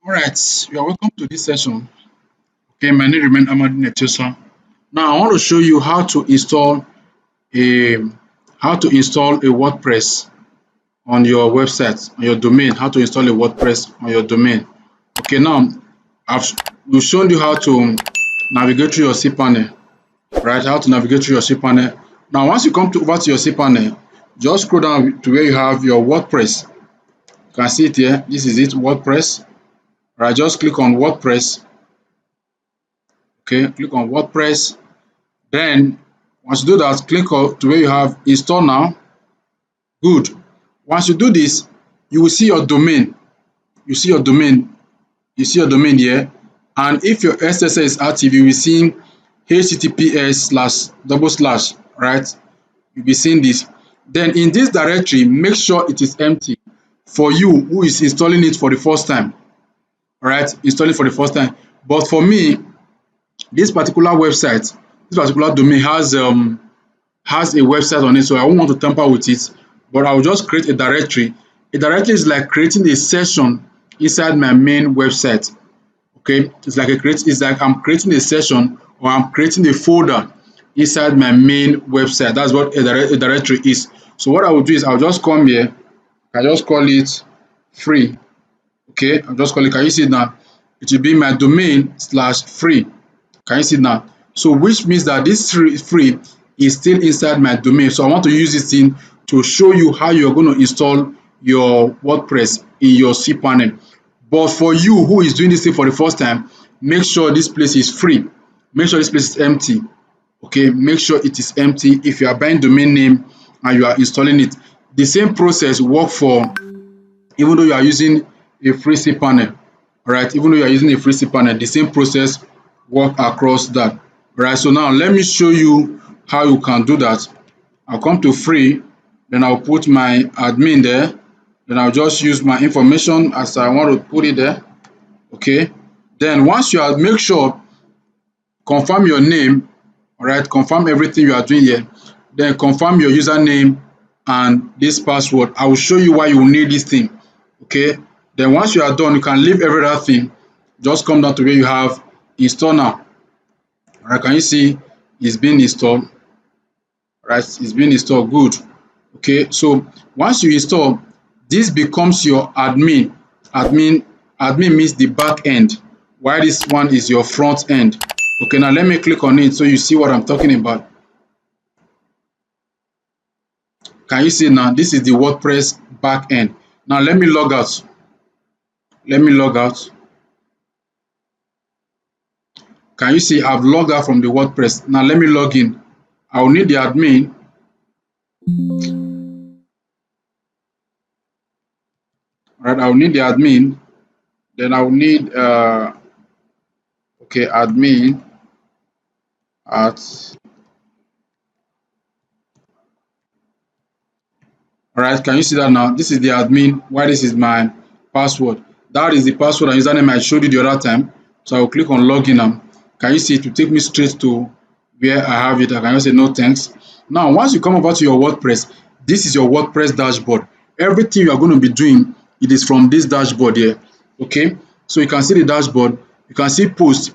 All right, you are welcome to this session. Okay, my name remain Amadi Netosa. Now I want to show you a how to install a WordPress on your website, on your domain. How to install a WordPress on your domain. Okay, now I've we've shown you how to navigate through your cpanel, right? How to navigate through your cpanel. Now, once you come over to your cpanel, just scroll down to where you have your WordPress. You can see it here. This is it, WordPress. Right, just click on WordPress. Okay, click on WordPress. Then once you do that, click on to where you have install now. Good. Once you do this, you will see your domain. You see your domain. You see your domain here. And if your SSL is active, you will see https//, right? You'll be seeing this. Then in this directory, make sure it is empty for you who is installing it for the first time. All right, installing for the first time. But for me, this particular website, this particular domain has a website on it, so I won't want to tamper with it, but I will just create a directory. A directory is like creating a session inside my main website. Okay, it's like I'm creating a session or I'm creating a folder inside my main website. That's what a directory is. So what I will do is I'll just come here, I just call it free. Okay, I'll just call it, can you see it now? It will be my domain/free. Can you see now? So which means that this free is still inside my domain. So I want to use this thing to show you how you're going to install your WordPress in your cpanel. But for you who is doing this thing for the first time, make sure this place is free. Make sure this place is empty. Okay, make sure it is empty. If you are buying domain name and you are installing it, the same process work for even though you are using a free cpanel. All right, even though you are using a free cpanel, the same process work across that. All right, so now let me show you how you can do that. I'll come to free, then I'll put my admin there, then I'll just use my information as I want to put it there. Okay, then once you are, make sure confirm your name. All right, confirm everything you are doing here, then confirm your username and this password. I will show you why you will need this thing. Okay, then once you are done, you can leave every other thing, just come down to where you have install now. All right, can you see it's being installed? All right, it's being installed. Good. Okay, so once you install, this becomes your admin means the back end, while this one is your front end. Okay, now let me click on it so you see what I'm talking about. Can you see now? This is the WordPress back end. Now let me log out. Let me log out. Can you see I've logged out from the WordPress? Now let me log in. I will need the admin. Right, I will need the admin. Then I will need okay, admin at. All right, can you see that now? This is the admin. Why this is my password? That is the password and username I showed you the other time. So I will click on login now. Can you see it will take me straight to where I have it? I can just say no thanks. Now, once you come over to your WordPress, this is your WordPress dashboard. Everything you are going to be doing, it is from this dashboard here. Okay, so you can see the dashboard. You can see post.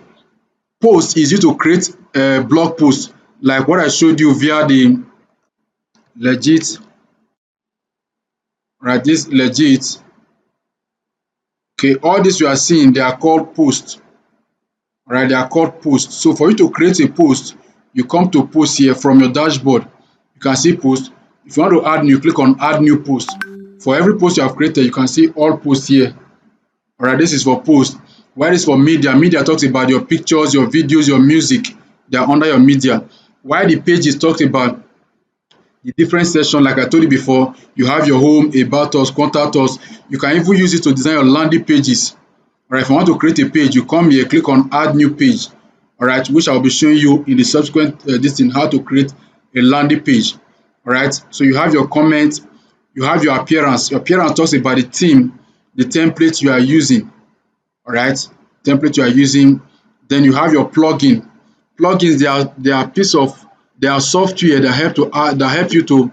Post is used to create a blog post like what I showed you via the legit, right? This legit. Okay, all this you are seeing, they are called posts. Right, they are called posts. So for you to create a post, you come to post here from your dashboard. You can see post. If you want to add new, click on add new post. For every post you have created, you can see all posts here. All right, this is for post. While this for media, media talks about your pictures, your videos, your music. They are under your media. While the pages talks about the different section, like I told you before, you have your home, about us, contact us. You can even use it to design your landing pages. All right, if you want to create a page, you come here, click on add new page. All right, which I'll be showing you in the subsequent this thing, how to create a landing page. All right, so you have your comment, you have your appearance. Your appearance talks about the theme, the template you are using. All right, template you are using. Then you have your plugin. Plugins, they are software that help you to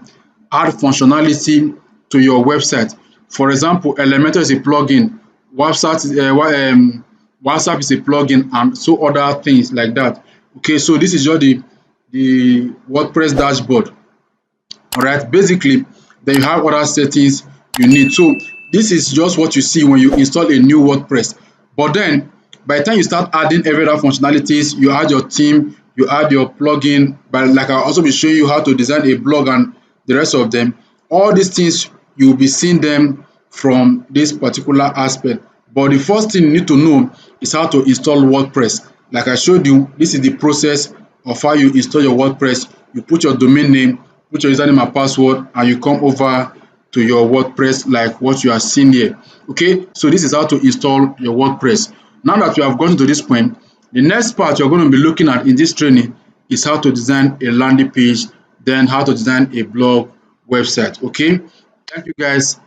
add functionality to your website. For example, Elementor is a plugin WhatsApp is a plugin, and so other things like that. Okay, so this is just the WordPress dashboard. All right, basically, then you have other settings you need. So this is just what you see when you install a new WordPress. But then by the time you start adding every other functionalities, you add your theme, you add your plugin, but like I'll also be showing you how to design a blog and the rest of them. All these things you'll be seeing them from this particular aspect. But the first thing you need to know is how to install WordPress. Like I showed you, this is the process of how you install your WordPress. You put your domain name, put your username and password, and you come over to your WordPress like what you are seeing here. Okay, so this is how to install your WordPress. Now that you have gone to this point, the next part you're going to be looking at in this training is how to design a landing page, then how to design a blog website. Okay, thank you guys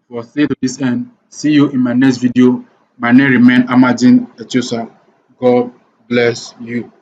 for staying to this end. See you in my next video. My name remains Amadin Etiosa. God bless you.